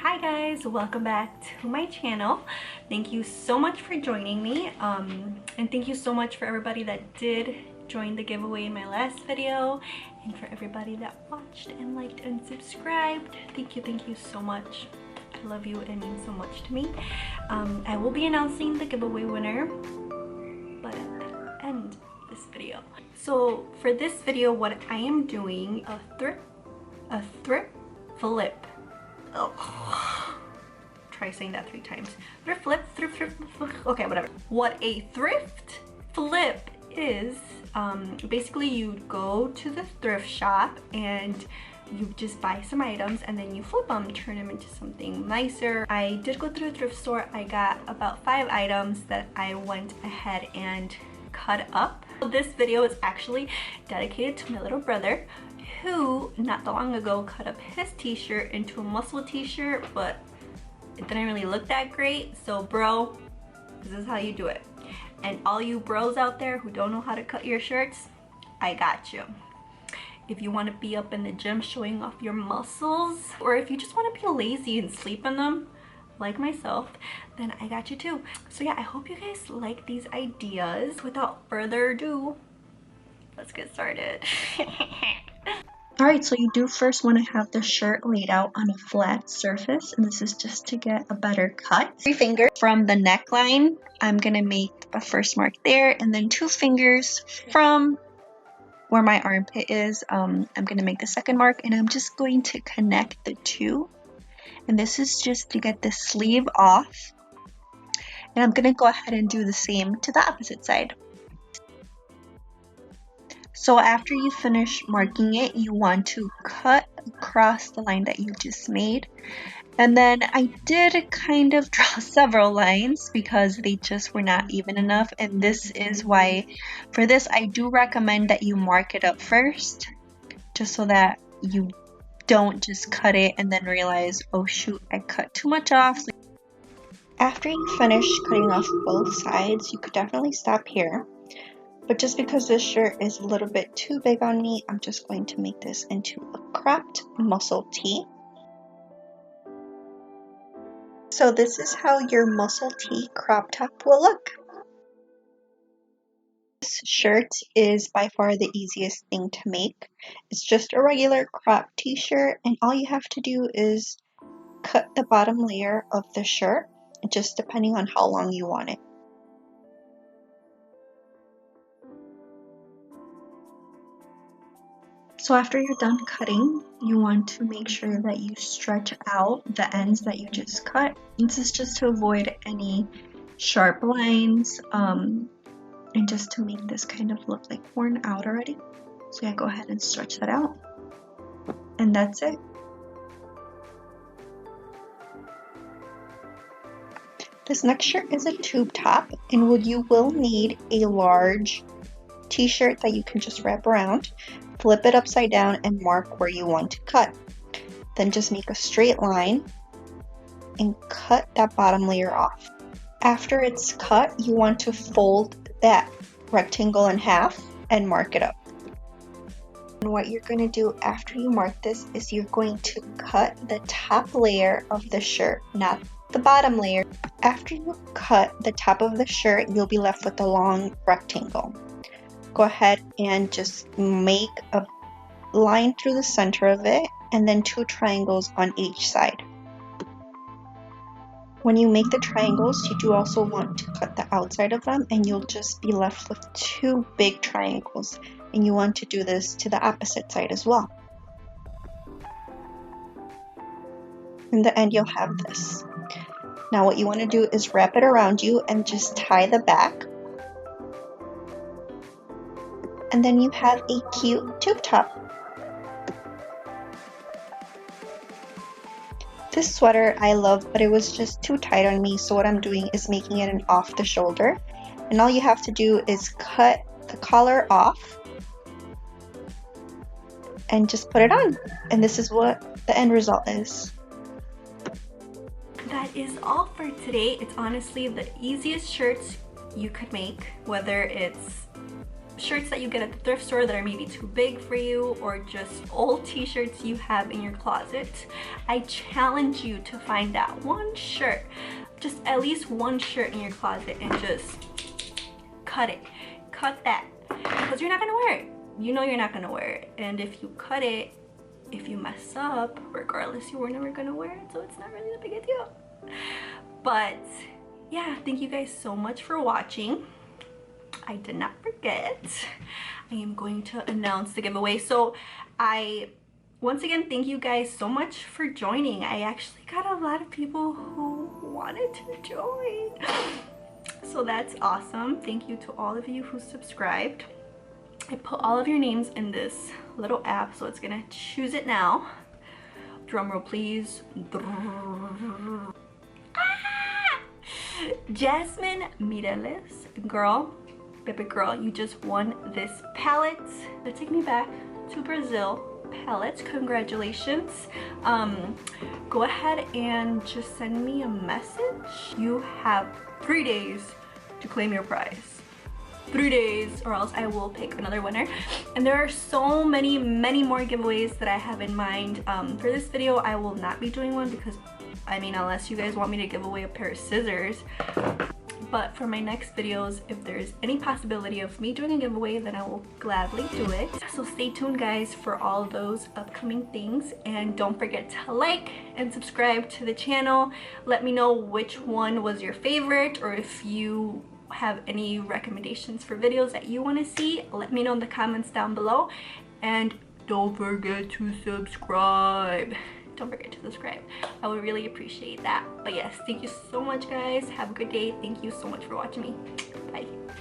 Hi guys, welcome back to my channel. Thank you so much for joining me, and thank you so much for everybody that did join the giveaway in my last video, and for everybody that watched and liked and subscribed. Thank you so much. I love you. It means so much to me. I will be announcing the giveaway winner, but at the end of this video. So for this video, what I am doing, a thrift flip. Oh, try saying that 3 times. Thrift flip. Okay, whatever. What a thrift flip is, basically you go to the thrift shop and you just buy some items and then you flip them, turn them into something nicer. I did go through a thrift store. I got about 5 items that I went ahead and cut up. This video is actually dedicated to my little brother, who not that long ago cut up his t-shirt into a muscle t-shirt, but it didn't really look that great. So bro, this is how you do it. And all you bros out there who don't know how to cut your shirts, I got you. If you want to be up in the gym showing off your muscles, or if you just want to be lazy and sleep in them like myself, then I got you too. So yeah, I hope you guys like these ideas. Without further ado, let's get started. Alright, so you do first want to have the shirt laid out on a flat surface, and this is just to get a better cut. 3 fingers from the neckline, I'm going to make a first mark there, and then 2 fingers from where my armpit is, I'm going to make the second mark, and I'm just going to connect the 2. And this is just to get the sleeve off. And I'm going to go ahead and do the same to the opposite side. So after you finish marking it, you want to cut across the line that you just made. And then I did kind of draw several lines because they just were not even enough. And this is why, for this, I do recommend that you mark it up first, just so that you don't just cut it and then realize, oh shoot, I cut too much off. After you finish cutting off both sides, you could definitely stop here. But just because this shirt is a little bit too big on me, I'm just going to make this into a cropped muscle tee. So this is how your muscle tee crop top will look. This shirt is by far the easiest thing to make. It's just a regular crop t-shirt, and all you have to do is cut the bottom layer of the shirt, just depending on how long you want it. So after you're done cutting, you want to make sure that you stretch out the ends that you just cut. This is just to avoid any sharp lines, and just to make this kind of look like worn out already. So yeah, go ahead and stretch that out. And that's it. This next shirt is a tube top, and you will need a large t-shirt that you can just wrap around. Flip it upside down and mark where you want to cut. Then just make a straight line and cut that bottom layer off. After it's cut, you want to fold that rectangle in half and mark it up. And what you're going to do after you mark this is you're going to cut the top layer of the shirt, not the bottom layer. After you cut the top of the shirt, you'll be left with a long rectangle. Go ahead and just make a line through the center of it, and then 2 triangles on each side. When you make the triangles, you do also want to cut the outside of them, and you'll just be left with 2 big triangles. And you want to do this to the opposite side as well. In the end, you'll have this. Now what you want to do is wrap it around you and just tie the back. And then you have a cute tube top. This sweater I love, but it was just too tight on me, so what I'm doing is making it an off the shoulder. And all you have to do is cut the collar off and just put it on. And this is what the end result is. That is all for today. It's honestly the easiest shirts you could make, whether it's shirts that you get at the thrift store that are maybe too big for you, or just old t-shirts you have in your closet. I challenge you to find that one shirt, just at least one shirt in your closet, and just cut it. Cut that, because you're not gonna wear it. You know you're not gonna wear it, and if you cut it, if you mess up, regardless, you were never gonna wear it, so it's not really that big a deal. But yeah, thank you guys so much for watching. I did not forget, I am going to announce the giveaway. So once again, thank you guys so much for joining. I actually got a lot of people who wanted to join, so that's awesome. Thank you to all of you who subscribed. I put all of your names in this little app, so it's gonna choose it now. Drum roll please. Jasmine Mireles, girl, baby girl, you just won this palette. The Take Me Back to Brazil palette. Congratulations. Go ahead and just send me a message. You have 3 days to claim your prize. 3 days, or else I will pick another winner. And there are so many more giveaways that I have in mind. For this video, I will not be doing one because, I mean, unless you guys want me to give away a pair of scissors. But for my next videos, if there's any possibility of me doing a giveaway, then I will gladly do it. So stay tuned guys for all those upcoming things, and don't forget to like and subscribe to the channel. Let me know which one was your favorite, or if you have any recommendations for videos that you want to see, let me know in the comments down below. And don't forget to subscribe. Don't forget to subscribe. I would really appreciate that. But yes, thank you so much guys. Have a good day. Thank you so much for watching me. Bye.